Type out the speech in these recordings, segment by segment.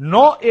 9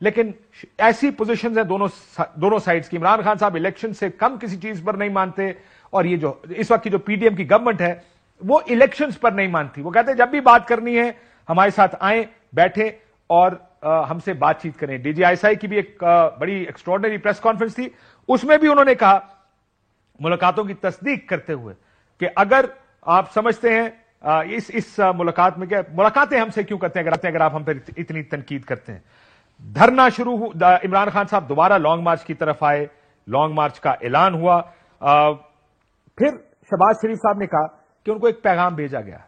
لیکن ایسی پوزیشنز ہیں دونوں سائڈز کی. عمران خان صاحب الیکشن سے کم کسی چیز پر نہیں مانتے, اور یہ جو اس وقت کی جو پی ڈی ایم کی گورنمنٹ ہے وہ الیکشنز پر نہیں مانتی. وہ کہتے ہیں جب بھی بات کرنی ہے ہمارے ساتھ آئیں, بیٹھیں اور ہم سے بات چیت کریں. D G I S I کی بھی ایک بڑی ایکسٹراڈنری پریس کانفرنس تھی, اس میں بھی انہوں نے کہا ملاقاتوں کی تصدیق کرتے ہوئے کہ اگر آپ سمجھتے ہیں اس ملاقات میں کیا ملاقاتیں ہم سے کیوں کرتے ہیں اگر آپ ہم پر اتنی تنقید کرتے ہیں. دھرنا شروع ہوا, عمران خان صاحب دوبارہ لانگ مارچ کی طرف آئے, لانگ مارچ کا اعلان ہوا. پھر شہباز شریف صاحب نے کہا کہ ان کو ایک پیغام بھیجا گیا.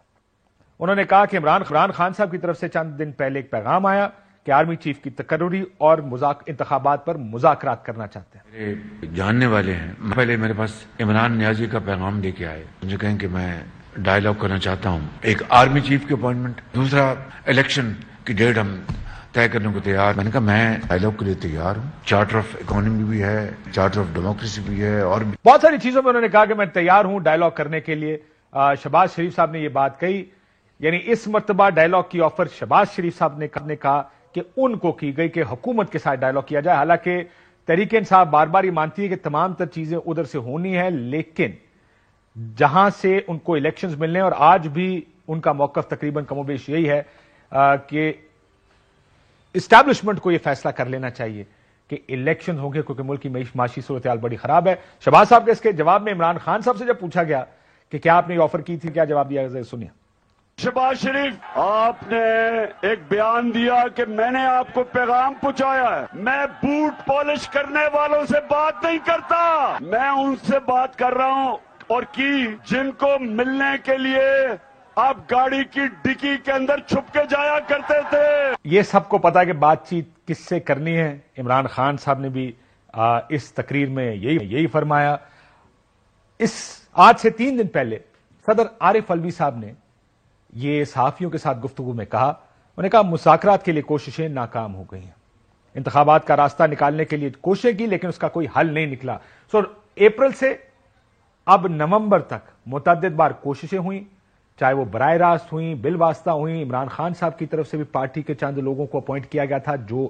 انہوں نے کہا کہ عمران خان صاحب کی طرف سے چند دن پہلے ایک پیغام آیا کہ آرمی چیف کی تقرری اور انتخابات پر مذاکرات کرنا چاہتے ہیں. میرے جاننے والے ہیں, پہلے میرے پاس عمران نیازی کا پیغام لے کے آئے, مجھے کہیں کہ میں ڈائیلاگ کرنا چاہتا ہوں. ایک آرمی چیف کی اپوائنٹمنٹ, دوسرا الیکشن کی ڈیٹ ہم طے کرنے کو تیار. میں نے کہا میں ڈائیلاگ کے لیے تیار ہوں. چارٹر آف اکانومی بھی ہے, چارٹر آف ڈیموکریسی بھی ہے, اور بہت ساری چیزوں میں انہوں نے کہا کہ میں تیار ہوں ڈائیلاگ کرنے کے لیے. شہباز شریف صاحب نے یہ بات کہی, یعنی اس مرتبہ ڈائیلاگ کی آفر شہباز شریف صاحب نے کہا کہ ان کو کی گئی کہ حکومت کے ساتھ ڈائیلاگ کیا جائے. حالانکہ تحریک انصاف بار بار یہ مانتی ہے کہ تمام تر چیزیں ادھر سے ہونی ہیں, لیکن جہاں سے ان کو الیکشنز ملنے, اور آج بھی ان کا موقف تقریباً کم و بیش یہی ہے کہ اسٹیبلشمنٹ کو یہ فیصلہ کر لینا چاہیے کہ الیکشن ہوں گے, کیونکہ ملک کی معاشی صورتحال بڑی خراب ہے. شہباز صاحب کے اس کے جواب میں عمران خان صاحب سے جب پوچھا گیا کہ کیا آپ نے یہ آفر کی تھی, کیا جواب دیا, سنیے. شہباز شریف, آپ نے ایک بیان دیا کہ میں نے آپ کو پیغام پہنچایا ہے. میں بوٹ پالش کرنے والوں سے بات نہیں کرتا, میں ان سے بات کر رہا ہوں اور جن کو ملنے کے لیے آپ گاڑی کی ڈکی کے اندر چھپ کے جایا کرتے تھے. یہ سب کو پتا ہے کہ بات چیت کس سے کرنی ہے. عمران خان صاحب نے بھی اس تقریر میں یہی فرمایا. آج سے 3 دن پہلے صدر عارف علوی صاحب نے یہ صحافیوں کے ساتھ گفتگو میں کہا, انہوں نے کہا مذاکرات کے لیے کوششیں ناکام ہو گئی ہیں. انتخابات کا راستہ نکالنے کے لیے کوششیں کی لیکن اس کا کوئی حل نہیں نکلا. اپریل سے اب نومبر تک متعدد بار کوششیں ہوئیں, چاہے وہ براہ راست ہوئیں, بل واسطہ ہوئیں. عمران خان صاحب کی طرف سے بھی پارٹی کے چند لوگوں کو اپوائنٹ کیا گیا تھا, جو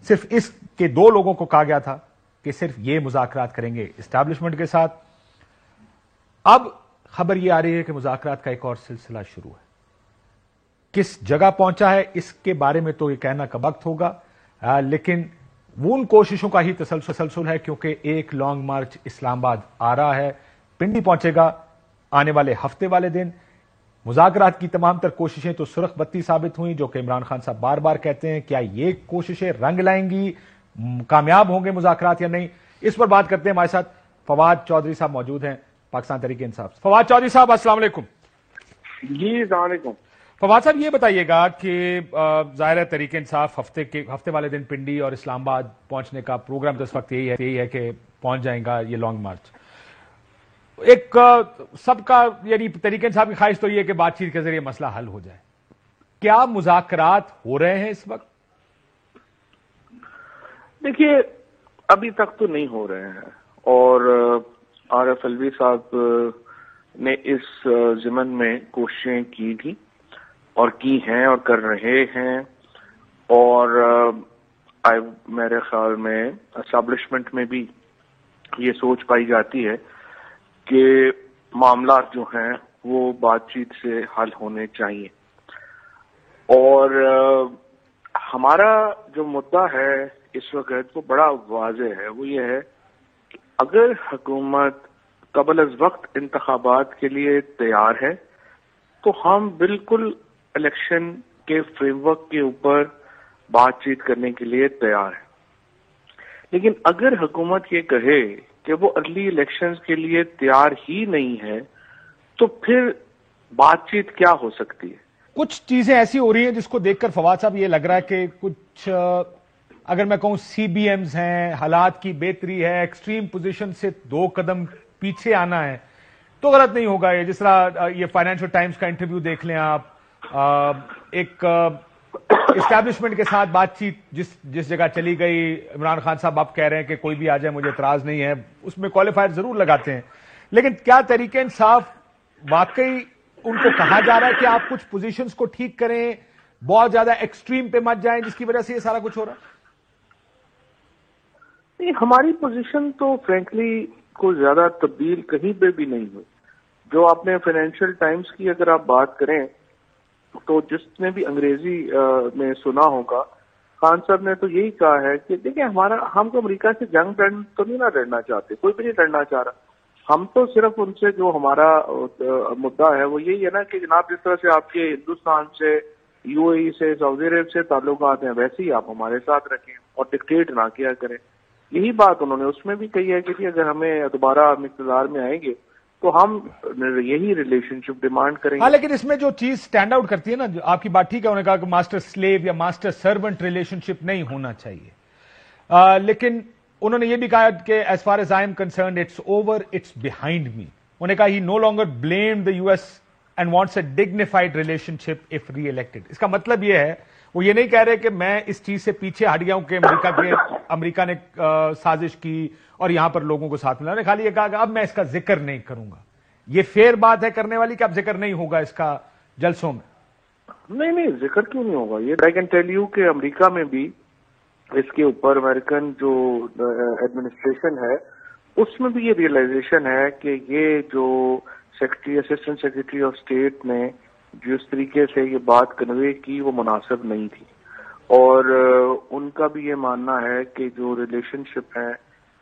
صرف اس کے 2 لوگوں کو کہا گیا تھا کہ صرف یہ مذاکرات کریں گے اسٹیبلشمنٹ کے ساتھ. اب خبر یہ آ رہی ہے کہ مذاکرات کا ایک اور سلسلہ شروع ہے. کس جگہ پہنچا ہے اس کے بارے میں تو یہ کہنا کا وقت ہوگا, لیکن وہ ان کوششوں کا ہی تسلسل ہے, کیونکہ ایک لانگ مارچ اسلام آباد آ رہا ہے, پنڈی پہنچے گا آنے والے ہفتے والے دن. مذاکرات کی تمام تر کوششیں تو سرخ بتی ثابت ہوئیں, جو کہ عمران خان صاحب بار بار کہتے ہیں. کیا یہ کوششیں رنگ لائیں گی, کامیاب ہوں گے مذاکرات یا نہیں؟ اس پر بات کرتے ہیں. ہمارے ساتھ فواد چودھری صاحب موجود ہیں, پاکستان تحریک انصاف. فواد چودھری صاحب السلام علیکم. جی السلام علیکم. فواد صاحب یہ بتائیے گا کہ ظاہر تحریک انصاف ہفتے والے دن پنڈی اور اسلام آباد پہنچنے کا پروگرام تو اس وقت یہی ہے کہ پہنچ جائیں گا یہ لانگ مارچ. ایک سب کا یعنی تحریک انصاف کی خواہش تو یہ ہے کہ بات چیت کے ذریعے مسئلہ حل ہو جائے. کیا مذاکرات ہو رہے ہیں اس وقت؟ دیکھیے ابھی تک تو نہیں ہو رہے ہیں, اور عارف علوی صاحب نے اس ضمن میں کوششیں کی تھی اور کی ہیں اور کر رہے ہیں, اور میرے خیال میں اسٹیبلشمنٹ میں بھی یہ سوچ پائی جاتی ہے کہ معاملات جو ہیں وہ بات چیت سے حل ہونے چاہیے. اور ہمارا جو مدعا ہے اس وقت وہ بڑا واضح ہے, وہ یہ ہے کہ اگر حکومت قبل از وقت انتخابات کے لیے تیار ہے تو ہم بالکل الیکشن کے فریم ورک کے اوپر بات چیت کرنے کے لیے تیار ہیں. لیکن اگر حکومت یہ کہے کہ وہ ارلی الیکشنز کے لیے تیار ہی نہیں ہے تو پھر بات چیت کیا ہو سکتی ہے؟ کچھ چیزیں ایسی ہو رہی ہیں جس کو دیکھ کر فواد صاحب یہ لگ رہا ہے کہ کچھ اگر میں کہوں سی بی ایمز ہیں, حالات کی بہتری ہے, ایکسٹریم پوزیشن سے 2 قدم پیچھے آنا ہے تو غلط نہیں ہوگا. یہ جس طرح یہ فائنینشل ٹائمز کا انٹرویو دیکھ لیں آپ, ایک اسٹیبلشمنٹ کے ساتھ بات چیت جس جگہ چلی گئی, عمران خان صاحب آپ کہہ رہے ہیں کہ کوئی بھی آ جائے مجھے اعتراض نہیں ہے, اس میں کوالیفائر ضرور لگاتے ہیں. لیکن کیا تحریک انصاف واقعی ان کو کہا جا رہا ہے کہ آپ کچھ پوزیشنز کو ٹھیک کریں, بہت زیادہ ایکسٹریم پہ مت جائیں جس کی وجہ سے یہ سارا کچھ ہو رہا ہے؟ ہماری پوزیشن تو فرینکلی کوئی زیادہ تبدیل کہیں پہ بھی نہیں ہوئی. جو آپ نے فائنینشیل ٹائمز کی اگر آپ بات کریں تو جس نے بھی انگریزی میں سنا ہوگا، خان صاحب نے تو یہی کہا ہے کہ دیکھیں ہم کو امریکہ سے جنگ تو نہیں نہ لڑنا چاہتے، کوئی بھی نہیں لڑنا چاہ رہا. ہم تو صرف ان سے جو ہمارا مدعا ہے وہ یہی ہے نا کہ جناب جس طرح سے آپ کے ہندوستان سے، یو اے ای سے، سعودی عرب سے تعلقات ہیں، ویسے ہی آپ ہمارے ساتھ رکھیں اور ڈکٹیٹ نہ کیا کریں. یہی بات انہوں نے اس میں بھی کہی ہے کہ اگر ہمیں دوبارہ اقتدار میں آئیں گے تو ہم یہی ریلیشن شپ ڈیمانڈ کریں گے. ہاں، لیکن اس میں جو چیز سٹینڈ آؤٹ کرتی ہے نا، آپ کی بات ٹھیک ہے، انہوں نے کہا کہ ماسٹر سلیو یا ماسٹر سرونٹ ریلیشن شپ نہیں ہونا چاہیے، لیکن انہوں نے یہ بھی کہا کہ as far as I am concerned it's over, it's behind me. انہوں نے کہا he no longer blamed the U S and wants a dignified relationship of reelected. اس کا مطلب یہ ہے، وہ یہ نہیں کہہ رہے کہ میں اس چیز سے پیچھے ہٹ گیا ہوں کہ امریکہ نے سازش کی اور یہاں پر لوگوں کو ساتھ ملا. انہوں نے خالی یہ کہا کہ اب میں اس کا ذکر نہیں کروں گا. یہ فیئر بات ہے کرنے والی کہ اب ذکر نہیں ہوگا اس کا جلسوں میں؟ نہیں، ذکر کیوں نہیں ہوگا. یہ آئی کین ٹیل یو کہ امریکہ میں بھی اس کے اوپر امریکن جو ایڈمنسٹریشن ہے اس میں بھی یہ ریئلائزیشن ہے کہ یہ جو اسسٹنٹ سیکرٹری آف اسٹیٹ نے جس طریقے سے یہ بات کنوے کی وہ مناسب نہیں تھی، اور ان کا بھی یہ ماننا ہے کہ جو ریلیشن شپ ہے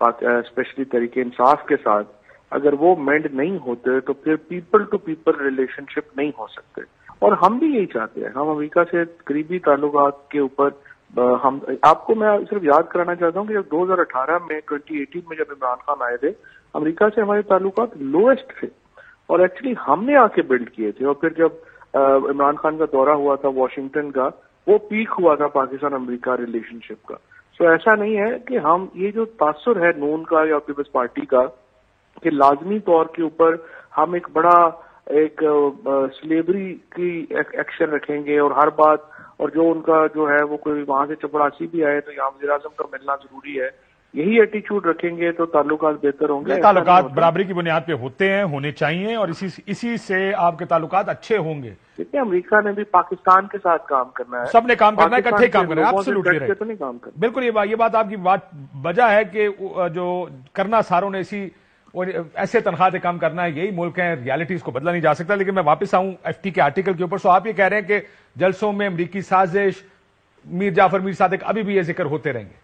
اسپیشلی تحریک انصاف کے ساتھ، اگر وہ مینڈ نہیں ہوتے تو پھر پیپل ٹو پیپل ریلیشن شپ نہیں ہو سکتے. اور ہم بھی یہی چاہتے ہیں. ہم امریکہ سے قریبی تعلقات کے اوپر آپ کو میں صرف یاد کرانا چاہتا ہوں کہ جب 2018 میں 2018 میں جب عمران خان آئے تھے، امریکہ سے ہمارے تعلقات لوئسٹ تھے اور ایکچولی ہم نے آ کے بلڈ کیے تھے. اور پھر جب عمران خان کا دورہ ہوا تھا واشنگٹن کا، وہ پیک ہوا تھا پاکستان امریکہ ریلیشن شپ کا. سو ایسا نہیں ہے کہ ہم یہ جو تاثر ہے نون کا یا پیپلز پارٹی کا کہ لازمی طور کے اوپر ہم ایک بڑا ایک سلیبری کی ایکشن رکھیں گے اور ہر بات، اور جو ان کا جو ہے وہ کوئی وہاں سے چپڑاسی بھی آئے تو یہاں وزیر اعظم کا ملنا ضروری ہے، یہی ایٹیچیوڈ رکھیں گے تو تعلقات بہتر ہوں گے. تعلقات برابری کی بنیاد پہ ہوتے ہیں، ہونے چاہیے، اور اسی سے آپ کے تعلقات اچھے ہوں گے. دیکھیں امریکہ نے بھی پاکستان کے ساتھ کام کرنا ہے، سب نے کام کرنا ہے، اکٹھے کام کرنا ہے. ایبسولوٹلی رائٹ، تو نہیں کام کرنا. بالکل یہ بات آپ کی بات وجہ ہے کہ جو کرنا ساروں نے ایسے تنخواہ سے کام کرنا ہے، یہی ملک ہے، ریالٹیز کو بدلا نہیں جا سکتا. لیکن میں واپس آؤں ایف ٹی کے آرٹیکل کے اوپر. سو آپ یہ کہہ رہے ہیں کہ جلسوں میں امریکی سازش، میر جعفر میر صادق، ابھی بھی یہ ذکر ہوتے رہیں گے.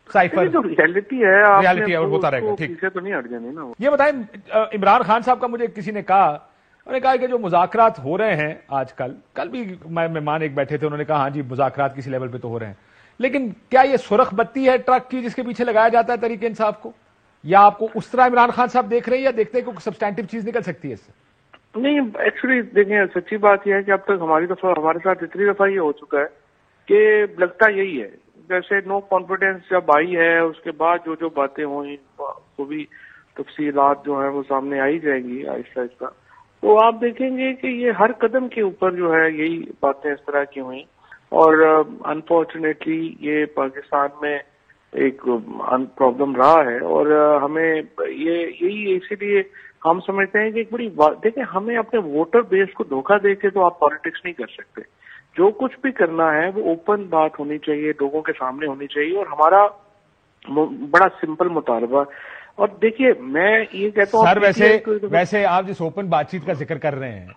ریالٹی ہے اور ہوتا رہے گا. ٹھیک ہے، تو نہیں ہٹ جانے نا. یہ بتائیں، عمران خان صاحب کا مجھے کسی نے کہا، انہوں نے کہا کہ جو مذاکرات ہو رہے ہیں آج کل بھی مہمان ایک بیٹھے تھے، انہوں نے کہا ہاں جی مذاکرات کسی لیول پہ تو ہو رہے ہیں، لیکن کیا یہ سرخ بتی ہے ٹرک کی جس کے پیچھے لگایا جاتا ہے تحریک انصاف کو، یا آپ کو اس طرح عمران خان صاحب دیکھ رہے ہیں، یا دیکھتے ہیں کہ سبسٹینٹیو چیز نکل سکتی ہے اس سے؟ نہیں، ایکچولی دیکھیں سچی بات یہ ہے کہ اب تک ہمارے ساتھ اتنی دفعہ یہ ہو چکا ہے کہ لگتا یہی ہے جیسے نو کانفیڈنس جب آئی ہے، اس کے بعد جو باتیں ہوئی وہ بھی تفصیلات جو ہیں وہ سامنے آئی جائیں گی آہستہ آہستہ. تو آپ دیکھیں گے کہ یہ ہر قدم کے اوپر جو ہے یہی باتیں اس طرح کی ہوئیں، اور انفارچونیٹلی یہ پاکستان میں ایک پرابلم رہا ہے. اور ہمیں یہی اسی لیے ہم سمجھتے ہیں کہ ایک بڑی دیکھیں ہمیں اپنے ووٹر بیس کو دھوکہ دے کے تو آپ پالیٹکس نہیں کر سکتے. جو کچھ بھی کرنا ہے وہ اوپن بات ہونی چاہیے، لوگوں کے سامنے ہونی چاہیے. اور ہمارا بڑا سمپل مطالبہ، اور دیکھیے میں یہ کہتا ہوں سر، ویسے آپ جس اوپن بات چیت کا ذکر کر رہے ہیں،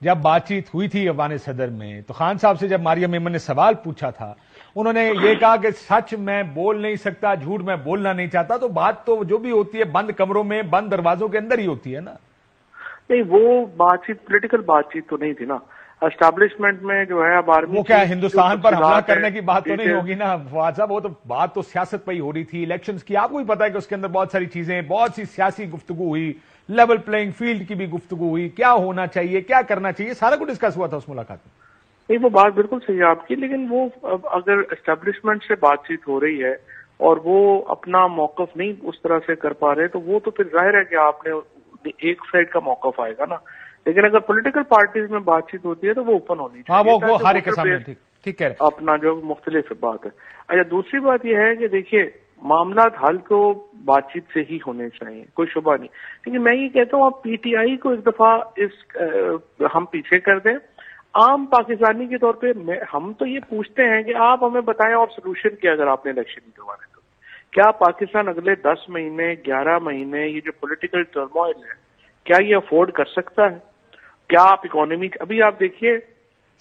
جب بات چیت ہوئی تھی افغان صدر میں تو خان صاحب سے جب مریم میمن نے سوال پوچھا تھا، انہوں نے یہ کہا کہ سچ میں بول نہیں سکتا، جھوٹ میں بولنا نہیں چاہتا. تو بات تو جو بھی ہوتی ہے بند کمروں میں، بند دروازوں کے اندر ہی ہوتی ہے نا. نہیں، وہ بات چیت پولیٹیکل بات چیت تو نہیں تھی نا. اسٹیبلشمنٹ میں جو ہے اب آرمی، وہ کیا ہندوستان پر حملہ کرنے کی بات تو نہیں ہوگی نا فواد صاحب، وہ تو بات تو سیاست پہ ہی ہو رہی تھی، الیکشنز کی. آپ کو بھی پتا ہے کہ اس کے اندر بہت ساری چیزیں، بہت سی سیاسی گفتگو ہوئی، لیول پلینگ فیلڈ کی بھی گفتگو ہوئی، کیا ہونا چاہیے، کیا کرنا چاہیے، سارا کچھ ڈسکس ہوا تھا اس ملاقات میں. نہیں، وہ بات بالکل صحیح ہے آپ کی، لیکن وہ اگر اسٹیبلشمنٹ سے بات چیت ہو رہی ہے اور وہ اپنا موقف نہیں اس طرح سے کر پا رہے تو وہ تو پھر ظاہر ہے کہ آپ نے ایک سائڈ کا موقف آئے گا نا. لیکن اگر پولیٹیکل پارٹیز میں بات چیت ہوتی ہے تو وہ اوپن ہونی چاہیے. ہاں، وہ ہر ایک کے سامنے ٹھیک ہے اپنا جو مختلف بات ہے. اچھا، دوسری بات یہ ہے کہ دیکھیے معاملات حل تو بات چیت سے ہی ہونے چاہیے، کوئی شبہ نہیں. لیکن میں یہ کہتا ہوں آپ پی ٹی آئی کو ایک دفعہ ہم پیچھے کر دیں. عام پاکستانی کے طور پہ ہم تو یہ پوچھتے ہیں کہ آپ ہمیں بتائیں اور سولوشن کیا اگر آپ نے الیکشن نہیں کروانے تو. کیا پاکستان اگلے 10 مہینے 11 مہینے یہ جو پولیٹیکل ٹرموائل ہے کیا یہ افورڈ کر سکتا ہے؟ کیا آپ اکانومی ابھی آپ دیکھیے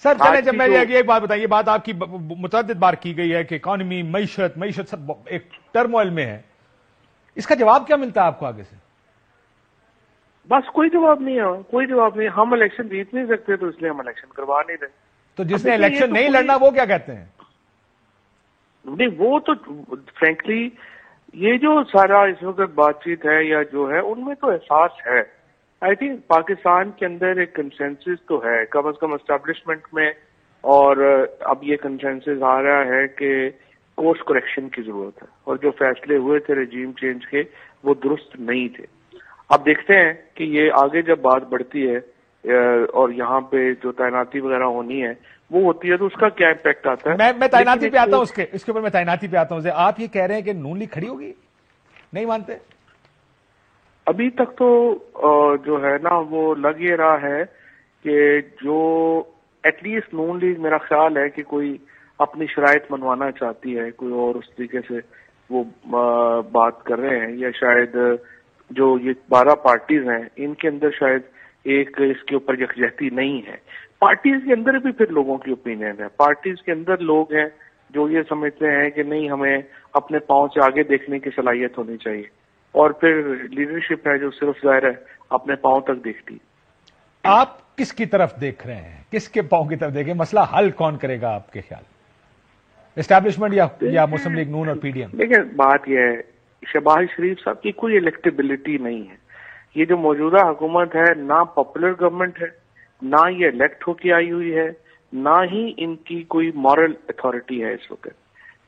سر چلیں، جب میں ایک بات بتائیے، بات آپ کی متعدد بار کی گئی ہے کہ اکانومی معیشت سب ایک ٹرموائل میں ہے، اس کا جواب کیا ملتا ہے آپ کو آگے سے؟ بس کوئی جواب نہیں ہے، کوئی جواب نہیں. ہم الیکشن جیت نہیں سکتے تو اس لیے ہم الیکشن کروا نہیں رہے. تو جس نے الیکشن نہیں لڑنا وہ کیا کہتے ہیں؟ نہیں وہ تو فرینکلی یہ جو سارا اس وقت بات چیت ہے یا جو ہے ان میں تو احساس ہے. آئی تھنک پاکستان کے اندر ایک کنسنسس تو ہے کم از کم اسٹیبلشمنٹ میں، اور اب یہ کنسنسس آ رہا ہے کہ کورس کریکشن کی ضرورت ہے، اور جو فیصلے ہوئے تھے رجیم چینج کے وہ درست نہیں تھے. اب دیکھتے ہیں کہ یہ آگے جب بات بڑھتی ہے اور یہاں پہ جو تعیناتی وغیرہ ہونی ہے وہ ہوتی ہے تو اس کا کیا امپیکٹ آتا ہے. میں تعیناتی پہ آتا ہوں، اس کے اوپر میں تعیناتی پہ آتا ہوں. آپ یہ کہہ رہے ہیں کہ نون لیگ کھڑی ہوگی؟ نہیں مانتے؟ ابھی تک تو جو ہے نا وہ لگ یہ رہا ہے کہ جو ایٹ لیسٹ نون لیگ میرا خیال ہے کہ کوئی اپنی شرائط منوانا چاہتی ہے، کوئی اور اس طریقے سے وہ بات کر رہے ہیں، یا شاید جو یہ 12 پارٹیز ہیں ان کے اندر شاید ایک اس کے اوپر یکجہتی نہیں ہے. پارٹیز کے اندر بھی پھر لوگوں کی اوپینین ہے. پارٹیز کے اندر لوگ ہیں جو یہ سمجھتے ہیں کہ نہیں ہمیں اپنے پاؤں سے آگے دیکھنے کی صلاحیت ہونی چاہیے، اور پھر لیڈرشپ ہے جو صرف ظاہر ہے اپنے پاؤں تک دیکھتی. آپ کس کی طرف دیکھ رہے ہیں؟ کس کے پاؤں کی طرف دیکھیں؟ مسئلہ حل کون کرے گا آپ کے خیال؟ اسٹیبلشمنٹ یا مسلم لیگ نون اور پی ڈی ایم؟ دیکھیں بات یہ ہے شہباز شریف صاحب کی کوئی الیکٹیبلٹی نہیں ہے. یہ جو موجودہ حکومت ہے نہ پاپولر گورنمنٹ ہے، نہ یہ الیکٹ ہو کے آئی ہوئی ہے، نہ ہی ان کی کوئی مورل اتھارٹی ہے اس وقت.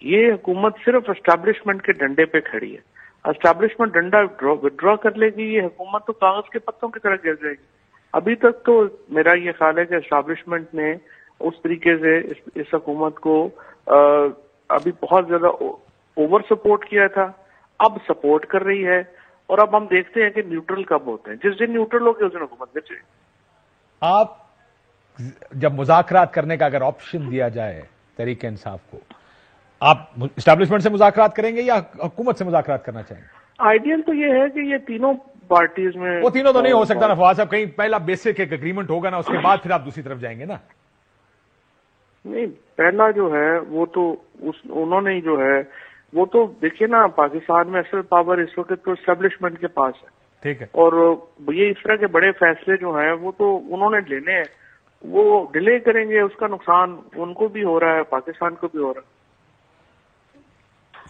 یہ حکومت صرف اسٹیبلشمنٹ کے ڈنڈے پہ کھڑی ہے. اسٹیبلشمنٹ ڈنڈا ودرا کر لے گی یہ حکومت تو کاغذ کے پتوں کی طرح گر جائے گی. ابھی تک تو میرا یہ خیال ہے کہ اسٹیبلشمنٹ نے اس طریقے سے اس حکومت کو ابھی بہت زیادہ اوور سپورٹ کیا تھا، اب سپورٹ کر رہی ہے، اور اب ہم دیکھتے ہیں کہ نیوٹرل کب ہوتے ہیں. جس دن نیوٹرل ہو گیا اس دن حکومت گر جائے گی. آپ جب مذاکرات کرنے کا اگر آپشن دیا جائے تحریک انصاف کو، آپ اسٹیبلشمنٹ سے مذاکرات کریں گے یا حکومت سے مذاکرات کرنا چاہیں گے؟ آئیڈیل تو یہ ہے کہ یہ تینوں پارٹیز میں وہ تینوں تو نہیں ہو سکتا نا فواد صاحب، کہیں پہلا بیسک ایک اگریمنٹ ہوگا نا، اس کے بعد پھر آپ دوسری طرف جائیں گے نا. نہیں پہلا جو ہے وہ تو انہوں نے جو ہے وہ تو دیکھیے نا پاکستان میں اصل پاور اس وقت تو اسٹیبلشمنٹ کے پاس ہے. ٹھیک ہے. اور یہ اس طرح کے بڑے فیصلے جو ہیں وہ تو انہوں نے لینے ہیں، وہ ڈیلے کریں گے اس کا نقصان ان کو بھی ہو رہا ہے پاکستان کو بھی ہو رہا ہے.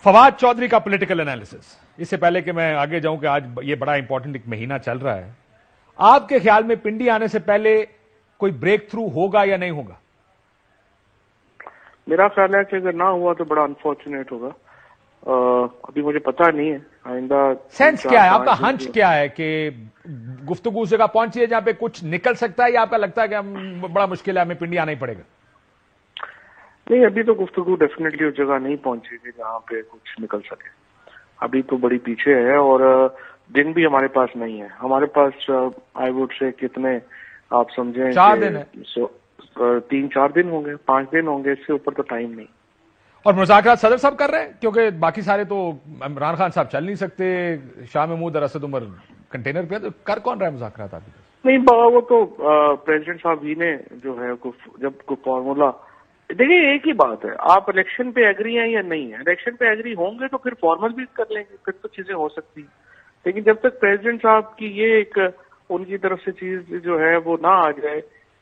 فواد چودھری کا پولیٹیکل انالیسس. اس سے پہلے کہ میں آگے جاؤں کہ آج یہ بڑا امپورٹنٹ ایک مہینہ چل رہا ہے، آپ کے خیال میں پنڈی آنے سے پہلے کوئی بریک تھرو ہوگا یا نہیں ہوگا؟ میرا خیال ہے کہ اگر نہ ہوا تو بڑا انفارچونیٹ ہوگا. ابھی مجھے پتا نہیں ہے آئندہ سینس کیا ہے آپ کا، ہنچ کیا ہے کہ گفتگو جگہ پہنچی ہے جہاں پہ کچھ نکل سکتا ہے، یا آپ کا لگتا ہے کہ بڑا مشکل ہے ہمیں پنڈی آنا ہی پڑے گا؟ نہیں ابھی تو گفتگو ڈیفینیٹلی اس جگہ نہیں پہنچی تھی جہاں پہ کچھ نکل سکے. ابھی تو بڑی پیچھے ہے، اور دن بھی ہمارے پاس نہیں ہے. ہمارے پاس آئی ووڈ سے کتنے آپ سمجھیں 4 دن ہے، 3-4 دن ہوں گے، 5 دن ہوں گے، اس سے اوپر تو ٹائم نہیں. اور مذاکرات صدر صاحب کر رہے ہیں کیونکہ باقی سارے تو عمران خان صاحب چل نہیں سکتے، شاہ محمود اور اسد عمر کنٹینر پہ، تو کر کون رہا ہے مذاکرات آپ کے؟ نہیں وہ تو پریزیڈنٹ صاحب ہی نے جو ہے جب کوئی فارمولا، دیکھیے ایک ہی بات ہے، آپ الیکشن پہ ایگری ہیں یا نہیں ہیں. الیکشن پہ ایگری ہوں گے تو پھر فارمل بھی کر لیں گے، پھر تو چیزیں ہو سکتی ہیں. لیکن جب تک پریزیڈنٹ صاحب کی یہ ایک ان کی طرف سے چیز جو ہے وہ نہ آ جائے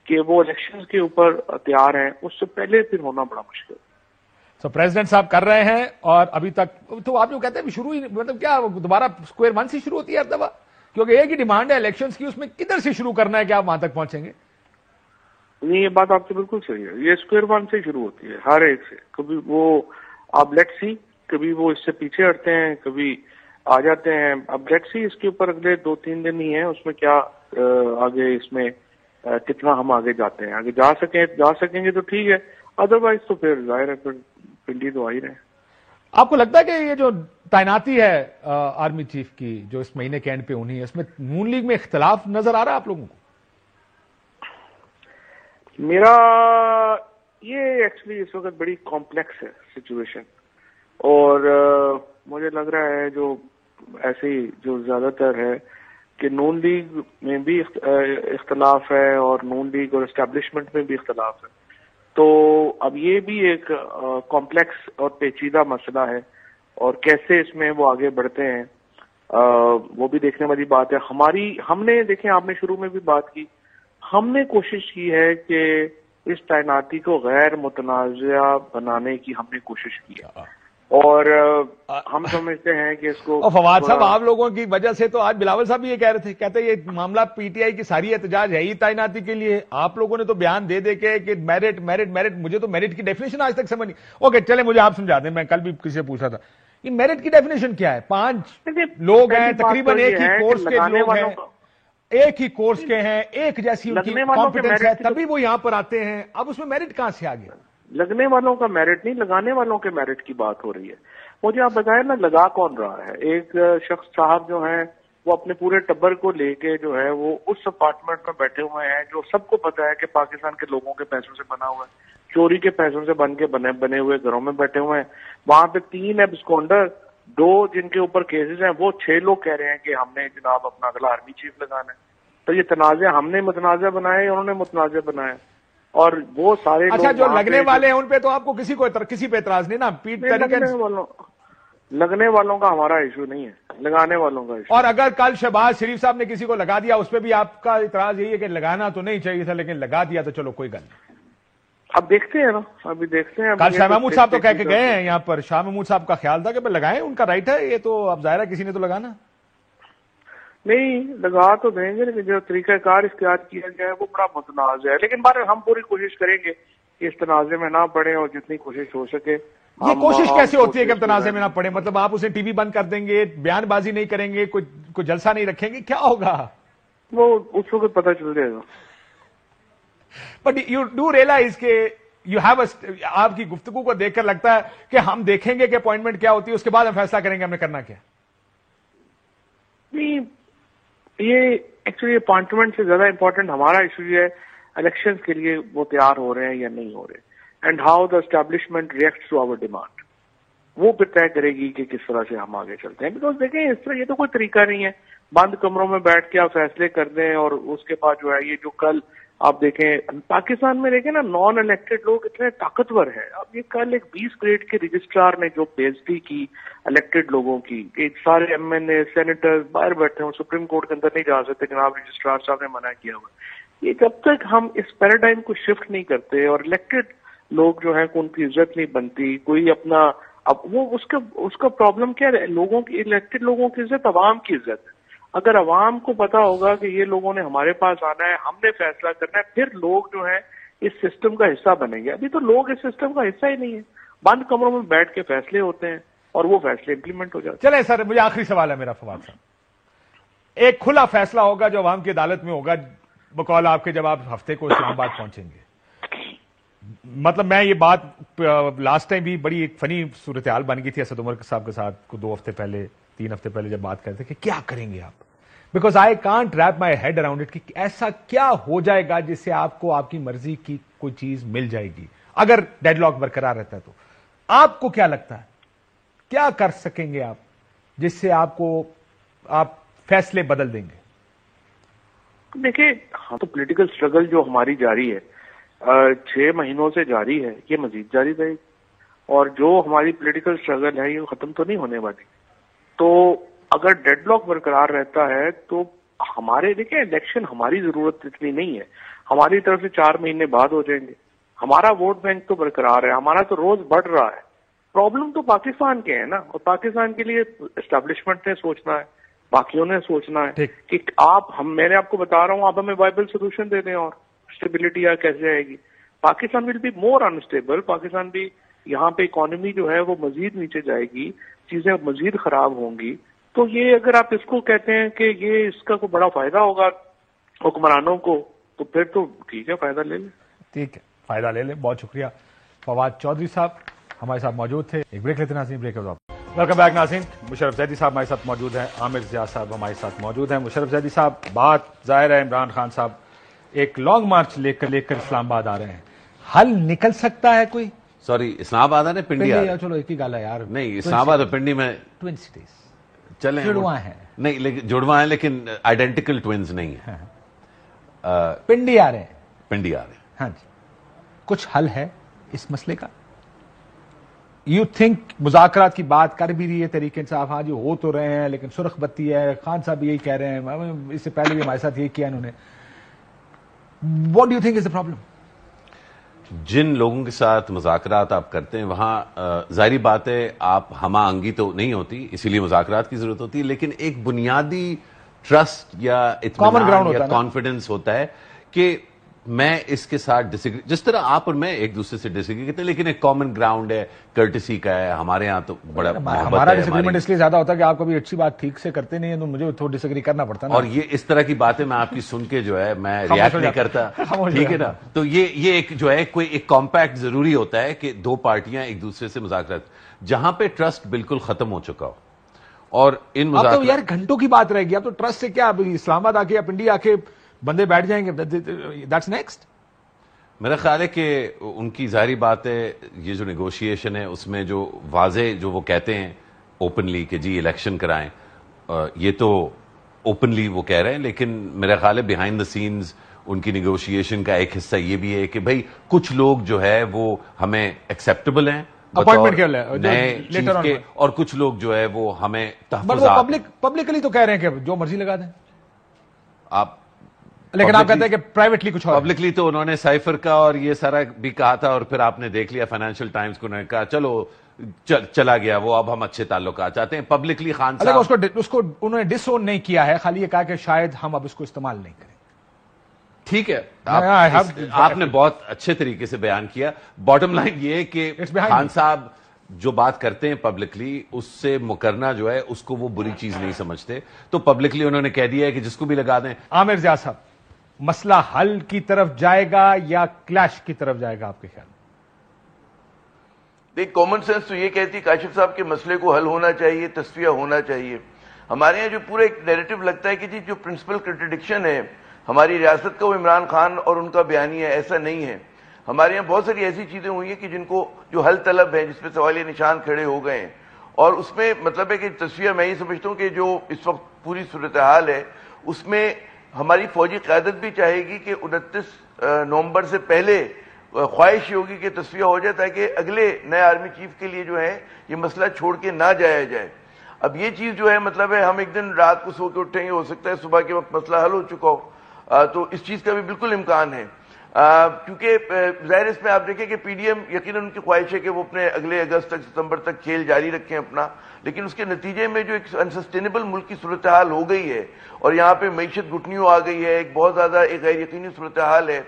کہ وہ الیکشن کے اوپر تیار ہیں، اس سے پہلے پھر ہونا بڑا مشکل ہے. سو پریزیڈنٹ صاحب کر رہے ہیں، اور ابھی تک تو آپ جو کہتے ہیں شروع ہی مطلب کیا دوبارہ اسکوائر 1 سے شروع ہوتی ہے ہر دفعہ، کیونکہ ایک ہی ڈیمانڈ ہے الیکشنز کی، اس میں کدھر سے شروع کرنا ہے کہ آپ وہاں تک پہنچیں گے؟ نہیں یہ بات آپ کی بالکل صحیح ہے، یہ اسکوائر 1 سے شروع ہوتی ہے ہر ایک سے. کبھی وہ آپ لیٹ سی، کبھی وہ اس سے پیچھے ہٹتے ہیں، کبھی آ جاتے ہیں. اب لیٹ سی اس کے اوپر اگلے 2-3 دن ہی ہیں، اس میں کیا آگے اس میں کتنا ہم آگے جاتے ہیں. آگے جا سکیں گے تو ٹھیک ہے، ادروائز تو پھر ظاہر ہے پھر پنڈی تو آ ہی رہے ہیں. آپ کو لگتا ہے کہ یہ جو تعیناتی ہے آرمی چیف کی جو اس مہینے کے اینڈ پہ ہونی ہے، اس میں نون لیگ میں اختلاف نظر آ رہا ہے آپ لوگوں کو؟ میرا یہ ایکچولی اس وقت بڑی کمپلیکس ہے سچویشن. اور مجھے لگ رہا ہے جو ایسے ہی جو زیادہ تر ہے کہ نون لیگ میں بھی اختلاف ہے اور نون لیگ اور اسٹیبلشمنٹ میں بھی اختلاف ہے. تو اب یہ بھی ایک کمپلیکس اور پیچیدہ مسئلہ ہے اور کیسے اس میں وہ آگے بڑھتے ہیں وہ بھی دیکھنے والی بات ہے. ہم نے دیکھیں آپ نے شروع میں بھی بات کی, ہم نے کوشش کی ہے کہ اس تعیناتی کو غیر متنازع بنانے کی ہم نے کوشش کی ہے اور ہم سمجھتے ہیں کہ اس کو فواد صاحب آپ لوگوں کی وجہ سے تو آج بلاول صاحب بھی یہ کہہ رہے تھے, کہتے یہ معاملہ پی ٹی آئی کی ساری احتجاج ہے ہی تعیناتی کے لیے. آپ لوگوں نے تو بیان دے کے کہ میرٹ میرٹ میرٹ, مجھے تو میرٹ کی ڈیفینیشن آج تک سمجھ نہیں. اوکے چلے مجھے آپ سمجھا دیں, میں کل بھی کسی سے پوچھا تھا یہ میرٹ کی ڈیفینیشن کیا ہے. 5 لوگ ہیں تقریباً ایک ہی کورس کے لوگ ہیں, ایک ہی کورس کے ہیں, ایک جیسی ان کی کمپیٹنس ہے, تبھی وہ یہاں پر آتے ہیں. اب اس میں میرٹ کہاں سے آ گیا؟ لگنے والوں کا میرٹ نہیں, لگانے والوں کے میرٹ کی بات ہو رہی ہے. مجھے آپ بتائیں نا لگا کون رہا ہے؟ ایک شخص صاحب جو ہیں وہ اپنے پورے ٹبر کو لے کے جو ہے وہ اس اپارٹمنٹ میں بیٹھے ہوئے ہیں جو سب کو پتا ہے کہ پاکستان کے لوگوں کے پیسوں سے بنا ہوا ہے, چوری کے پیسوں سے بنے ہوئے گھروں میں بیٹھے ہوئے ہیں. وہاں پہ 3 ایبسکونڈر, 2 جن کے اوپر کیسز ہیں, وہ 6 لوگ کہہ رہے ہیں کہ ہم نے جناب اپنا اگلا آرمی چیف لگانا ہے. تو یہ تنازع ہم نے متنازع بنائے یا انہوں نے متنازع بنایا؟ اور وہ سارے اچھا جو لگنے والے ہیں ان پہ تو آپ کو کسی پہ اعتراض نہیں نا؟ لگنے والوں کا ہمارا ایشو نہیں ہے, لگانے والوں کا ایشو. اور اگر کل شہباز شریف صاحب نے کسی کو لگا دیا اس پہ بھی آپ کا اعتراض یہی ہے کہ لگانا تو نہیں چاہیے تھا لیکن لگا دیا تو چلو کوئی گل نہیں. اب دیکھتے ہیں نا, ابھی دیکھتے ہیں. کل شاہ محمود صاحب تو کہہ کے گئے ہیں یہاں پر, شاہ محمود صاحب کا خیال تھا کہ لگائیں, ان کا رائٹ ہے یہ, تو اب ظاہر ہے کسی نے تو لگانا نہیں, لگا تو دیں گے لیکن جو طریقہ کار اختیار کیا گیا ہے وہ بڑا متنازع ہے. لیکن بہرحال ہم پوری کوشش کریں گے کہ اس تنازع میں نہ پڑے اور جتنی کوشش ہو سکے. یہ کوشش کیسے ہوتی ہے کہ تنازع میں نہ پڑے؟ مطلب آپ اسے ٹی وی بند کر دیں گے, بیان بازی نہیں کریں گے, کوئی جلسہ نہیں رکھیں گے, کیا ہوگا؟ وہ اس وقت پتہ چل جائے گا. بٹ یو ڈو ریئلائز کہ یو ہیو آپ کی گفتگو کو دیکھ کر لگتا ہے کہ ہم دیکھیں گے کہ اپوائنٹمنٹ کیا ہوتی ہے, اس کے بعد ہم فیصلہ کریں گے ہم نے کرنا کیا. نہیں, یہ ایکچولی اپوائنٹمنٹ سے زیادہ امپورٹنٹ ہمارا ایشو یہ ہے الیکشن کے لیے وہ تیار ہو رہے ہیں یا نہیں ہو رہے, and how the establishment reacts to our demand. وہ پھر طے کرے گی کہ کس طرح سے ہم آگے چلتے ہیں. بیکاز دیکھیں اس طرح یہ تو کوئی طریقہ نہیں ہے بند کمروں میں بیٹھ کے آپ فیصلے کر دیں اور اس کے بعد جو ہے یہ جو کل آپ دیکھیں پاکستان میں دیکھیں نا نان الیکٹڈ لوگ اتنے طاقتور ہیں. اب یہ کل ایک 20 گریڈ کے رجسٹرار نے جو بےعزتی کی الیکٹڈ لوگوں کی کہ سارے ایم این اے سینیٹر باہر بیٹھے ہوں, سپریم کورٹ کے اندر نہیں جا سکتے, جناب رجسٹرار صاحب نے منع کیا ہوا. یہ جب تک ہم اس پیراڈائم کو شفٹ نہیں کرتے اور الیکٹڈ لوگ جو ہیں ان کی عزت نہیں بنتی, کوئی اپنا اب وہ اس کا پرابلم کیا ہے, لوگوں کی الیکٹڈ لوگوں کی عزت عوام کی عزت ہے. اگر عوام کو پتا ہوگا کہ یہ لوگوں نے ہمارے پاس آنا ہے, ہم نے فیصلہ کرنا ہے, پھر لوگ جو ہیں اس سسٹم کا حصہ بنیں گے. ابھی تو لوگ اس سسٹم کا حصہ ہی نہیں ہے, بند کمروں میں بیٹھ کے فیصلے ہوتے ہیں اور وہ فیصلے امپلیمنٹ ہو جاتے ہیں. چلیں سر, مجھے آخری سوال ہے میرا فواد صاحب. ایک کھلا فیصلہ ہوگا جو عوام کی عدالت میں ہوگا بقول آپ کے, جب آپ ہفتے کو اسلام آباد پہنچیں گے. مطلب میں یہ بات لاسٹ ٹائم بھی بڑی ایک فنی صورتحال بن گئی تھی اسد عمر صاحب کے ساتھ کو 2 ہفتے پہلے 3 ہفتے پہلے جب بات کرتے کہ کیا کریں گے آپ, because I can't wrap my head around it کہ ایسا کیا ہو جائے گا جس سے آپ کو آپ کی مرضی کی کوئی چیز مل جائے گی اگر ڈیڈ لاک برقرار رہتا ہے. تو آپ کو کیا لگتا ہے کیا کر سکیں گے آپ جس سے آپ فیصلے بدل دیں گے؟ دیکھیں ہاں تو پولیٹیکل سٹرگل جو ہماری جاری ہے 6 مہینوں سے جاری ہے, یہ مزید جاری رہے گی. اور جو ہماری پولیٹیکل سٹرگل ہے یہ ختم تو نہیں ہونے والی. تو اگر ڈیڈ لاک برقرار رہتا ہے تو ہمارے دیکھیں الیکشن ہماری ضرورت اتنی نہیں ہے, ہماری طرف سے 4 مہینے بعد ہو جائیں گے. ہمارا ووٹ بینک تو برقرار ہے, ہمارا تو روز بڑھ رہا ہے. پرابلم تو پاکستان کے ہیں نا, اور پاکستان کے لیے اسٹیبلشمنٹ نے سوچنا ہے, باقیوں نے سوچنا ہے کہ میں نے آپ کو بتا رہا ہوں آپ ہمیں وائبل سولوشن دے دیں اور اسٹیبلٹی کیسے آئے گی. Pakistan will be more unstable, Pakistan بھی یہاں پہ اکانومی جو ہے وہ مزید نیچے جائے گی, چیزیں مزید خراب ہوں گی. تو یہ اگر آپ اس کو کہتے ہیں کہ یہ اس کا کوئی بڑا فائدہ ہوگا حکمرانوں کو, تو پھر تو ٹھیک ہے فائدہ لے لیں. ٹھیک ہے فائدہ لے لیں. بہت شکریہ. فواد چودھری صاحب ہمارے ساتھ موجود تھے. ایک بریک لیتے ہیں ناظرین, بریک آپ. ویلکم بیک ناظرین. مشرف زیدی صاحب ہمارے ساتھ موجود ہیں, عامر ضیاء صاحب ہمارے ساتھ موجود ہیں. مشرف زیدی صاحب, بات ظاہر ہے عمران خان صاحب ایک لانگ مارچ لے کر اسلام آباد آ رہے ہیں, حل نکل سکتا ہے کوئی سوری اسلام آباد ہے نا پنڈی آ رہے ہیں. چلو ایک ہی گل ہے یار. نہیں اسلام آباد اور پنڈی میں ٹوین سٹیز چلیں جڑواں ہیں. نہیں لیکن جڑواں ہیں لیکن آئیڈینٹیکل ٹوینز نہیں ہیں. پنڈی آ رہے ہیں. پنڈی آ رہے ہیں. ہاں جی. کچھ حل ہے اس مسئلے کا؟ یو تھنک مذاکرات کی بات کر بھی رہی ہے تحریک انصاف, ہاں جی ہو تو رہے ہیں لیکن سرخ بتی ہے, خان صاحب بھی یہی کہہ رہے ہیں, اس سے پہلے بھی ہمارے ساتھ یہی کیا انہوں نے. What do you think is the problem? جن لوگوں کے ساتھ مذاکرات آپ کرتے ہیں وہاں ظاہری بات ہے آپ ہمہ آہنگی تو نہیں ہوتی, اسی لیے مذاکرات کی ضرورت ہوتی ہے, لیکن ایک بنیادی ٹرسٹ یا اطمینان یا کانفیڈنس ہوتا ہے کہ میں اس کے ساتھ ڈسیگری, جس طرح آپ اور میں ایک دوسرے سے ڈسیگری کرتے ہیں لیکن ایک کامن گراؤنڈ ہے, کرٹسی کا ہے. ہمارے یہاں تو بڑا ہمارا ڈسیگریمنٹ اس لیے زیادہ ہوتا ہے کہ آپ کبھی اچھی بات ٹھیک سے کرتے نہیں ہیں تو مجھے تھوڑا ڈسیگری کرنا پڑتا ہے. اور یہ اس طرح کی باتیں میں آپ کی سن کے جو ہے میں ریاکٹ نہیں کرتا, ٹھیک ہے نا. تو یہ ایک جو ہے کوئی ایک کمپیکٹ ضروری ہوتا ہے کہ دو پارٹیاں ایک دوسرے سے مذاکرات, جہاں پہ ٹرسٹ بالکل ختم ہو چکا ہو. اور ان اب تو یار گھنٹوں کی بات رہ گئی, اب تو ٹرسٹ سے کیا, اسلام آباد آ کے یا پنڈی آ کے بندے بیٹھ جائیں گے, دیٹس نیکسٹ. میرا خیال ہے کہ ان کی ظاہری بات ہے یہ جو نیگوشیشن ہے اس میں جو واضح جو وہ کہتے ہیں اوپنلی کہ جی الیکشن کرائیں, یہ تو اوپنلی وہ کہہ رہے ہیں, لیکن میرا خیال ہے بیہائنڈ دا سینز ان کی نیگوشیشن کا ایک حصہ یہ بھی ہے کہ بھئی کچھ لوگ جو ہے وہ ہمیں ایکسیپٹیبل ہیں نئے چیف کے, اور کچھ لوگ جو ہے وہ ہمیں تحفظات. پبلکلی تو کہہ رہے ہیں کہ جو مرضی لگا دیں آپ, لیکن آپ کہتے ہیں کہ پرائیویٹلی کچھ اور. پبلکلی تو انہوں نے سائفر کا اور یہ سارا بھی کہا تھا, اور پھر آپ نے دیکھ لیا فائنینشیل ٹائمز کو, انہوں نے کہا چلو چلا گیا وہ, اب ہم اچھے تعلقات چاہتے ہیں. پبلکلی خان صاحب اس کو انہوں نے ڈس اون نہیں کیا ہے, خالی یہ کہا کہ شاید ہم اب اس کو استعمال نہیں کریں. ٹھیک ہے, آپ نے بہت اچھے طریقے سے بیان کیا. باٹم لائن یہ ہے کہ خان صاحب جو بات کرتے ہیں پبلکلی اس سے مکرنا جو ہے اس کو وہ بری چیز نہیں سمجھتے, تو پبلکلی انہوں نے کہہ دیا ہے کہ جس کو بھی لگا دیں. عامر ضیاء صاحب, مسئلہ حل کی طرف جائے گا یا کلیش کی طرف جائے گا آپ کے خیال میں؟ دیکھ کامن سینس تو یہ کہتی کاشف صاحب کے مسئلے کو حل ہونا چاہیے, تصفیہ ہونا چاہیے. ہمارے یہاں جو پورا ایک نیریٹو لگتا ہے کہ جی جو پرنسپل کنٹرڈکشن ہے ہماری ریاست کا وہ عمران خان اور ان کا بیانیہ ہے, ایسا نہیں ہے. ہمارے یہاں بہت ساری ایسی چیزیں ہوئی ہیں کہ جن کو جو حل طلب ہیں, جس پہ سوالیہ نشان کھڑے ہو گئے ہیں, اور اس میں مطلب ہے کہ تصفیہ میں یہ سمجھتا ہوں کہ جو اس وقت پوری صورتحال ہے اس میں ہماری فوجی قیادت بھی چاہے گی کہ 29 نومبر سے پہلے خواہش یہ ہوگی کہ تصفیہ ہو جائے تاکہ اگلے نئے آرمی چیف کے لیے جو ہے یہ مسئلہ چھوڑ کے نہ جایا جائے. اب یہ چیز جو ہے مطلب ہے ہم ایک دن رات کو سو کے اٹھیں گے, ہو سکتا ہے صبح کے وقت مسئلہ حل ہو چکا ہو, تو اس چیز کا بھی بالکل امکان ہے. کیونکہ ظاہر اس میں آپ دیکھیں کہ پی ڈی ایم یقیناً ان کی خواہش ہے کہ وہ اپنے اگلے اگست تک ستمبر تک کھیل جاری رکھیں اپنا, لیکن اس کے نتیجے میں جو ایک انسسٹینیبل ملک کی صورتحال ہو گئی ہے اور یہاں پہ معیشت گھٹنیوں آ گئی ہے, ایک بہت زیادہ ایک غیر یقینی صورتحال ہے.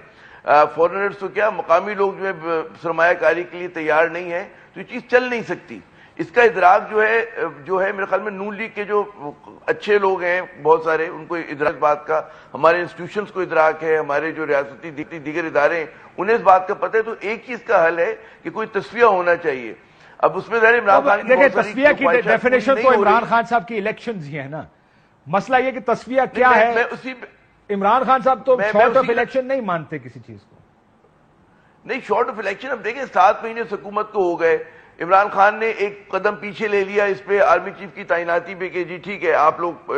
فورنرز تو کیا مقامی لوگ جو ہے سرمایہ کاری کے لیے تیار نہیں ہیں, تو یہ چیز چل نہیں سکتی. اس کا ادراک جو ہے میرے خیال میں نون لیگ کے جو اچھے لوگ ہیں بہت سارے, ان کو ادراک بات کا, ہمارے انسٹیٹیوشنز کو ادراک ہے, ہمارے جو ریاستی دیگر ادارے ہیں انہیں اس بات کا پتہ ہے. تو ایک چیز کا حل ہے کہ کوئی تصفیہ ہونا چاہیے. اب اس میں ظاہر عمران خان دیکھیں تصفیہ کی ڈیفینیشن تو عمران خان صاحب کی الیکشنز ہی ہے نا. مسئلہ یہ کہ تصفیہ کیا ہے, عمران خان صاحب تو شارٹ آف الیکشن نہیں مانتے کسی چیز کو. نہیں شارٹ آف الیکشن, اب دیکھیں 7 مہینے حکومت کو ہو گئے, عمران خان نے ایک قدم پیچھے لے لیا اس پہ آرمی چیف کی تعیناتی پہ کہ جی ٹھیک ہے آپ لوگ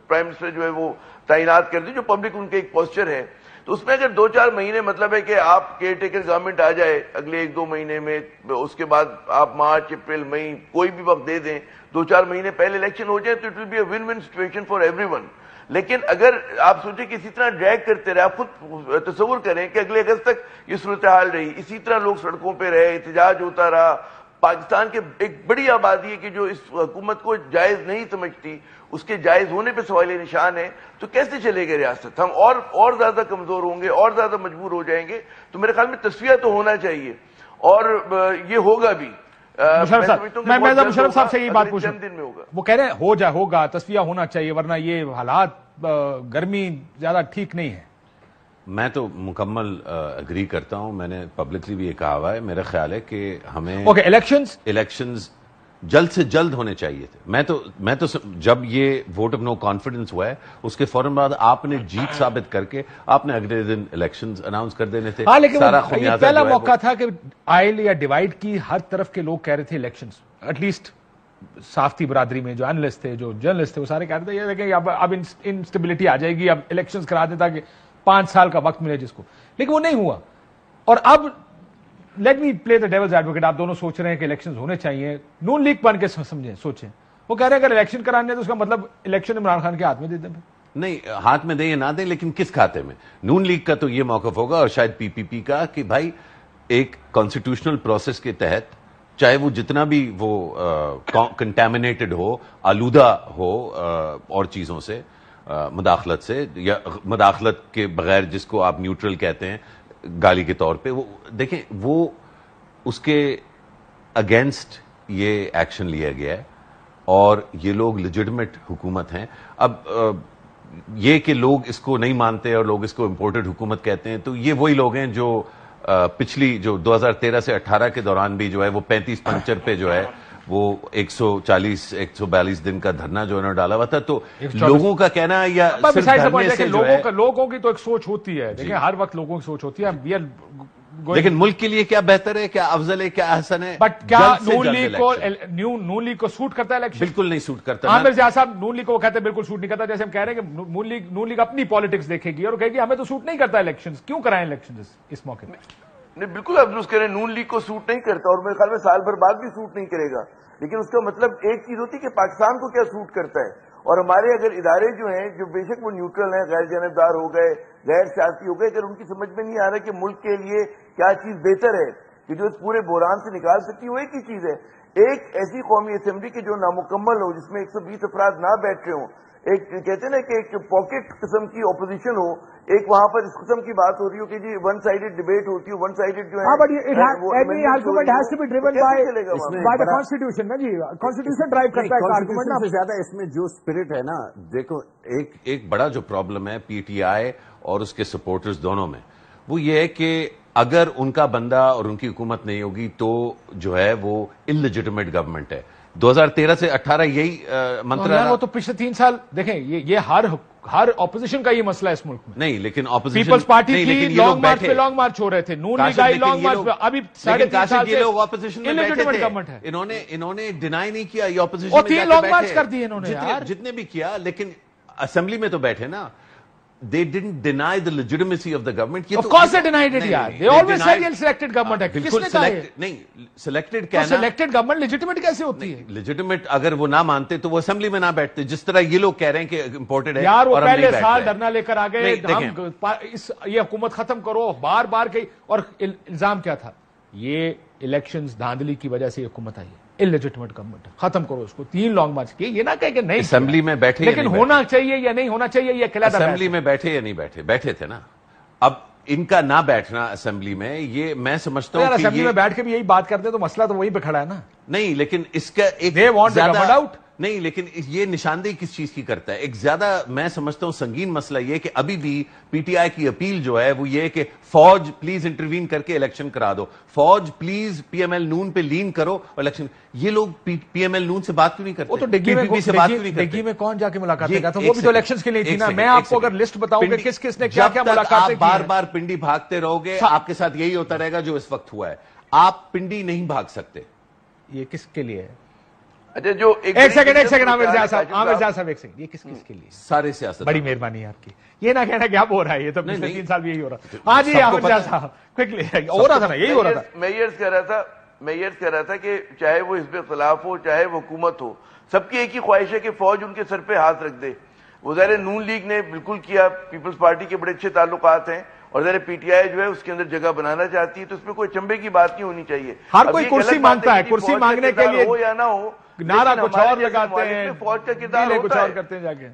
پرائم منسٹر جو ہے وہ تعینات کر دیں, جو پبلک ان کے ایک پوسچر ہے. تو اس میں اگر 2-4 مہینے مطلب ہے کہ آپ کیئر ٹیکر گورنمنٹ آ جائے اگلے 1-2 مہینے میں, اس کے بعد آپ مارچ اپریل مئی کوئی بھی وقت دے دیں, 2-4 مہینے پہلے الیکشن ہو جائے تو it will be a win win situation for everyone. لیکن اگر آپ سوچیں کہ اسی طرح ڈریگ کرتے رہے, آپ خود تصور کریں کہ اگلے اگست تک یہ صورتحال رہی, اسی طرح لوگ سڑکوں پہ رہے, احتجاج ہوتا رہا. پاکستان کے ایک بڑی آبادی ہے کہ جو اس حکومت کو جائز نہیں سمجھتی, اس کے جائز ہونے پہ سوالیہ نشان ہے, تو کیسے چلے گا ریاست؟ ہم اور زیادہ کمزور ہوں گے, اور زیادہ مجبور ہو جائیں گے. تو میرے خیال میں تصفیہ تو ہونا چاہیے, اور یہ ہوگا بھی. میں مشرف صاحب سے یہ بات پوچھوں, وہ کہہ رہے ہیں ہوگا تصفیہ ہونا چاہیے ورنہ یہ حالات گرمی زیادہ ٹھیک نہیں ہے. میں تو مکمل اگری کرتا ہوں, میں نے پبلکلی بھی یہ کہا ہوا ہے. میرا خیال ہے کہ ہمیں الیکشنز جلد سے جلد ہونے چاہیے تھے. میں تو جب یہ ووٹ آف نو کانفیڈنس ہوا ہے اس کے فوراً بعد آپ نے جیت ثابت کر کے آپ نے اگلے دن الیکشنز اناؤنس کر دینے تھے. ہاں لیکن سارا یہ پہلا موقع تھا کہ آئل یا ڈیوائڈ کی ہر طرف کے لوگ کہہ رہے تھے الیکشنز, ایٹ لیسٹ صحافتی برادری میں جو اینالسٹ تھے, جو جرنلسٹ تھے, وہ سارے کہہ رہے تھے یہ دیکھیں اب انسٹیبلٹی آ جائے گی, اب الیکشنز کرا دیں تاکہ 5 سال کا وقت ملے جس کو. لیکن وہ نہیں ہوا. اور اب لیٹ می پلے دا ڈیولز ایڈوکیٹ, آپ دونوں سوچ رہے ہیں کہ الیکشنز ہونے چاہیے, نون لیگ بن کے سمجھیں, سوچیں. وہ کہہ رہے ہیں اگر الیکشن کرانے تو اس کا مطلب الیکشن عمران خان کے ہاتھ میں دے دیں. نہیں, ہاتھ میں دیں یا نہ دیں, لیکن کس کھاتے میں؟ نون لیگ کا تو یہ موقف ہوگا اور شاید پی پی پی کا کہ بھائی ایک کانسٹیٹیوشنل پروسیس کے تحت چاہے وہ جتنا بھی وہ کنٹامنیٹڈ ہو, آلودہ ہو اور چیزوں سے, مداخلت سے یا مداخلت کے بغیر جس کو آپ نیوٹرل کہتے ہیں گالی کے طور پہ, وہ دیکھیں وہ اس کے اگینسٹ یہ ایکشن لیا گیا ہے اور یہ لوگ لیجٹمیٹ حکومت ہیں. اب یہ کہ لوگ اس کو نہیں مانتے اور لوگ اس کو امپورٹڈ حکومت کہتے ہیں, تو یہ وہی لوگ ہیں جو پچھلی جو 2013 سے 18 کے دوران بھی جو ہے وہ 35 پنچر پہ جو ہے وہ 140-142 دن کا دھرنا جو انہوں نے ڈالا ہوا تھا. تو لوگوں کا کہنا ہے یا صرف دھرنے سے جو ہے, لوگوں کی تو ایک سوچ ہوتی ہے, دیکھیں ہر وقت لوگوں کی سوچ ہوتی ہے, لیکن ملک کے لیے کیا بہتر ہے, کیا افضل ہے, کیا احسن ہے. بٹ کیا نون لیگ کو سوٹ کرتا ہے الیکشن؟ بالکل نہیں سوٹ کرتا. عامر جہاں صاحب نون لیگ کو وہ کہتے ہیں بالکل سوٹ نہیں کرتا, جیسے ہم کہہ رہے ہیں کہ نون لیگ اپنی پالیٹکس دیکھے گی اور کہے گی ہمیں تو سوٹ نہیں کرتا الیکشن, کیوں کرائیں الیکشن اس موقع پہ؟ نہیں, بالکل آپ درست کہہ رہے ہیں, نون لیگ کو سوٹ نہیں کرتا اور میرے خیال میں سال بھر بعد بھی سوٹ نہیں کرے گا. لیکن اس کا مطلب ایک چیز ہوتی ہے کہ پاکستان کو کیا سوٹ کرتا ہے, اور ہمارے اگر ادارے جو ہیں جو بے شک وہ نیوٹرل ہیں, غیر جانبدار ہو گئے, غیر سیاسی ہو گئے, اگر ان کی سمجھ میں نہیں آ رہا کہ ملک کے لیے کیا چیز بہتر ہے کہ جو اس پورے بحران سے نکال سکتی, وہ ایک ہی چیز ہے, ایک ایسی قومی اسمبلی کی جو نامکمل ہو, جس میں 120 افراد نہ بیٹھ رہے ہوں, ایک کہتے ہیں نا کہ ایک پاکٹ قسم کی اپوزیشن ہو, ایک وہاں پر اس قسم کی بات ہو رہی ہو کہ جی ون سائیڈڈ ڈیبیٹ ہوتی ہے, ون سائیڈڈ جو ہے زیادہ اس میں جو اسپرٹ ہے نا, دیکھو ایک بڑا جو پرابلم ہے پی ٹی آئی اور اس کے سپورٹرز دونوں میں, وہ یہ ہے کہ اگر ان کا بندہ اور ان کی حکومت نہیں ہوگی تو جو ہے وہ انلیجٹمیٹ گورنمنٹ ہے. 2013 سے 18 یہی منترا, وہ تو پچھلے 3 سال دیکھیں, یہ ہر اپوزیشن کا یہ مسئلہ ہے اس ملک میں. نہیں لیکن اپوزیشن پیپلز پارٹی کی لانگ مارچ پہ لانگ مارچ ہو رہے تھے, نون لیگ آئی لانگ مارچ پہ, ابھی 3.5 سال سے یہ لوگ اپوزیشن میں بیٹھے تھے, انہوں نے ڈینائی نہیں کیا یہ اپوزیشن میں, 3 لانگ مارچ کر دیے انہوں نے جتنے بھی کیا, لیکن اسمبلی میں تو بیٹھے نا. They didn't deny the legitimacy of the government. Of course they denied it, yaar. They always said یہ selected government ہے. بالکل نہیں, selected کہنا, selected government legitimate کیسے ہوتی ہے؟ legitimate اگر وہ نہ مانتے تو وہ اسمبلی میں نہ بیٹھتے, جس طرح یہ لوگ کہہ رہے ہیں کہ امپورٹڈ ہے. یار وہ پہلے سال دھرنا لے کر آ گئے, یہ حکومت ختم کرو, بار بار کہی, اور الزام کیا تھا, یہ الیکشنز دھاندلی کی وجہ سے یہ حکومت آئی ہے, انلیجٹمیٹ گورنمنٹ, ختم کرو اس کو. 3 لانگ مارچ کیے, یہ نہ کہے کہ نہیں اسمبلی میں بیٹھے, لیکن ہونا چاہیے یا نہیں ہونا چاہیے یہ قلعہ. اسمبلی میں بیٹھے یا نہیں بیٹھے, بیٹھے تھے نا. اب ان کا نہ بیٹھنا اسمبلی میں, یہ میں سمجھتا ہوں کہ اسمبلی میں بیٹھ کے بھی یہی بات کرتے تو مسئلہ تو وہی پہ کھڑا ہے نا. نہیں لیکن اس کا ایک زیادہ نہیں, لیکن یہ نشاندہی کس چیز کی کرتا ہے, ایک زیادہ میں سمجھتا ہوں سنگین مسئلہ یہ کہ ابھی بھی پی ٹی آئی کی اپیل جو ہے وہ یہ کہ فوج پلیز انٹروین کر کے الیکشن کرا دو, فوج پلیز پی ایم ایل نون پہ لین کرو الیکشن. یہ لوگ پی ایم ایل نون سے بات کیوں نہیں کرتے؟ وہ تو ڈگی میں کون جا کے ملاقات کرتا تھا, وہ بھی تو الیکشنز کے لیے تھی نا. میں آپ کو اگر لسٹ بتاؤں کہ کس کس نے کیا کیا ملاقاتیں کی, بار بار پنڈی بھاگتے رہو گے, آپ کے ساتھ یہی ہوتا رہے گا جو اس وقت ہوا ہے. آپ پنڈی نہیں بھاگ سکتے. یہ کس کے لیے ہے؟ اچھا جو ایک سیکنڈ عامر جہاں صاحب ایک سیکنڈ, یہ کس کے لیے؟ سارے سیاست. بڑی مہربانی آپ کی, یہ نہ کہنا کہ اب ہو رہا ہے, یہ تو پچھلے 3 سال بھی یہی ہو رہا. ہاں جی عامر جہاں صاحب کوئکلی, ہو رہا تھا نا, یہی ہو رہا تھا. میں یہ کہہ رہا تھا کہ چاہے وہ حزب اختلاف ہو چاہے وہ حکومت ہو, سب کی ایک ہی خواہش ہے کہ فوج ان کے سر پہ ہاتھ رکھ دے. وہ ظاہر نون لیگ نے بالکل کیا, پیپلز پارٹی کے بڑے اچھے تعلقات ہیں, اور ذرا پی ٹی آئی جو ہے اس کے اندر جگہ بنانا چاہتی ہے, تو اس میں کوئی چمبے کی بات نہیں ہونی چاہیے. ہر کوئی کرسی مانگتا ہے, کرسی مانگنے کے لیے ہو یا نہ ہو, نعرہ کچھ اور لگاتے ہیں, فوج کا کردار کچھ اور کرتے ہیں جا کے.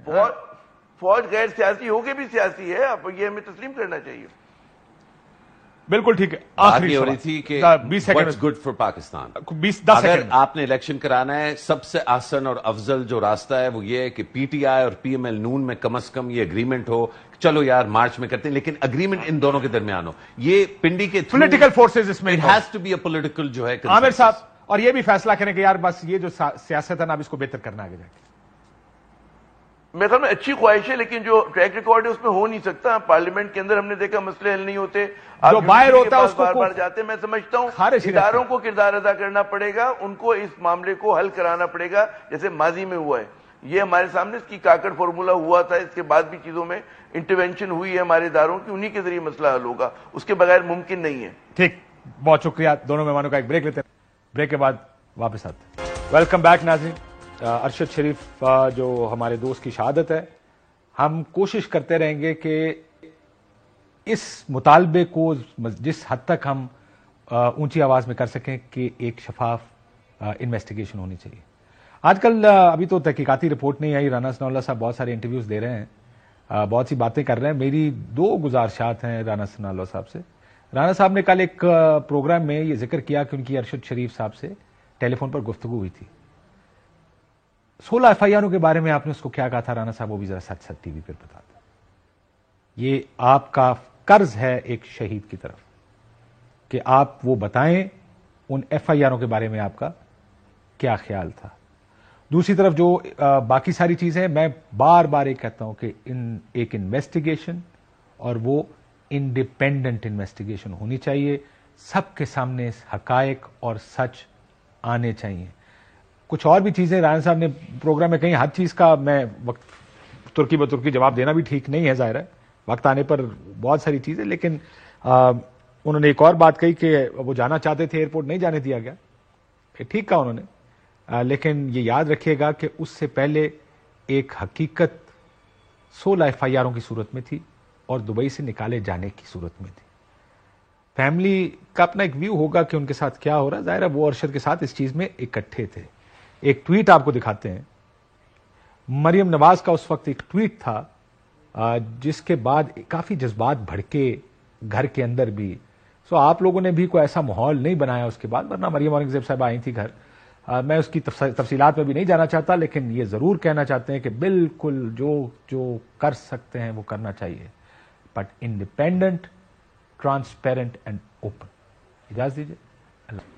فوج غیر سیاسی ہو کے بھی سیاسی ہے, اب یہ ہمیں تسلیم کرنا چاہیے. بالکل ٹھیک ہے. آخری ہو رہی تھی کہ what's good for پاکستان. اگر آپ نے الیکشن کرانا ہے, سب سے آسان اور افضل جو راستہ ہے وہ یہ ہے کہ پی ٹی آئی اور پی ایم ایل نون میں کم از کم یہ اگریمنٹ ہو, چلو یار مارچ میں کرتے ہیں, لیکن اگریمنٹ ان دونوں کے درمیان ہو. یہ پنڈی کے پولیٹیکل فورسز اس میں, it has to be a political جو ہے. عامر صاحب اور یہ بھی فیصلہ کریں کہ یار بس یہ جو سیاست ہے نا اب اس کو بہتر کرنا آگے جا کے؟ میرے خیال میں اچھی خواہش ہے، لیکن جو ٹریک ریکارڈ ہے اس میں ہو نہیں سکتا. پارلیمنٹ کے اندر ہم نے دیکھا مسئلے حل نہیں ہوتے، جو باہر ہوتا ہے اس کو بار بار جاتے. میں سمجھتا ہوں خارج ہی اداروں کو کردار ادا کرنا پڑے گا، ان کو اس معاملے کو حل کرانا پڑے گا جیسے ماضی میں ہوا ہے. یہ ہمارے سامنے اس کی کاکڑ فارمولا ہوا تھا، اس کے بعد بھی چیزوں میں انٹرونشن ہوئی ہے ہمارے اداروں کی، انہی کے ذریعے مسئلہ حل ہوگا، اس کے بغیر ممکن نہیں ہے. ٹھیک، بہت شکریہ دونوں مہمانوں کا. ایک بریک لیتے ہیں، بریک کے بعد واپس آتے ہیں. ویلکم بیک ناظرین. ارشد شریف جو ہمارے دوست کی شہادت ہے، ہم کوشش کرتے رہیں گے کہ اس مطالبے کو جس حد تک ہم اونچی آواز میں کر سکیں کہ ایک شفاف انویسٹیگیشن ہونی چاہیے. آج کل ابھی تو تحقیقاتی رپورٹ نہیں آئی، رانا ثناء اللہ صاحب بہت سارے انٹرویوز دے رہے ہیں، بہت سی باتیں کر رہے ہیں. میری 2 گزارشات ہیں رانا ثناء اللہ صاحب سے. رانا صاحب نے کل ایک پروگرام میں یہ ذکر کیا کہ ان کی ارشد شریف صاحب سے ٹیلی فون پر گفتگو ہوئی تھی. 16 FIRوں کے بارے میں آپ نے اس کو کیا کہا تھا رانا صاحب، وہ بھی ذرا سچ ٹی وی پر بتا دیں. یہ آپ کا قرض ہے ایک شہید کی طرف کہ آپ وہ بتائیں ان FIRوں کے بارے میں آپ کا کیا خیال تھا. دوسری طرف جو باقی ساری چیزیں، میں بار بار یہ کہتا ہوں کہ ایک انویسٹیگیشن اور وہ انڈیپینڈنٹ انویسٹیگیشن ہونی چاہیے. سب کے سامنے حقائق اور سچ آنے چاہیے. کچھ اور بھی چیزیں رانا صاحب نے پروگرام میں کہیں، ہر چیز کا میں وقت ترکی بترکی جواب دینا بھی ٹھیک نہیں ہے، ظاہر ہے وقت آنے پر بہت ساری چیزیں. لیکن انہوں نے ایک اور بات کہی کہ وہ جانا چاہتے تھے، ایئرپورٹ نہیں جانے دیا گیا. ٹھیک کہا انہوں نے، لیکن یہ یاد رکھیے گا کہ اس سے پہلے ایک حقیقت 16 FIRوں کی صورت میں تھی اور دبئی سے نکالے جانے کی صورت میں تھی. فیملی کا اپنا ایک ویو ہوگا کہ ان کے ساتھ کیا ہو رہا ہے. ظاہر ہے وہ ارشد کے ساتھ اس چیز میں اکٹھے تھے. ایک ٹویٹ آپ کو دکھاتے ہیں، مریم نواز کا اس وقت ایک ٹویٹ تھا جس کے بعد کافی جذبات بھڑکے گھر کے اندر بھی. سو آپ لوگوں نے بھی کوئی ایسا ماحول نہیں بنایا اس کے بعد، ورنہ مریم اورنگزیب صاحبہ آئی تھی گھر. میں اس کی تفصیلات میں بھی نہیں جانا چاہتا، لیکن یہ ضرور کہنا چاہتے ہیں کہ بالکل جو کر سکتے ہیں وہ کرنا چاہیے، but independent, transparent and open. اجازت دیجیے. اللہ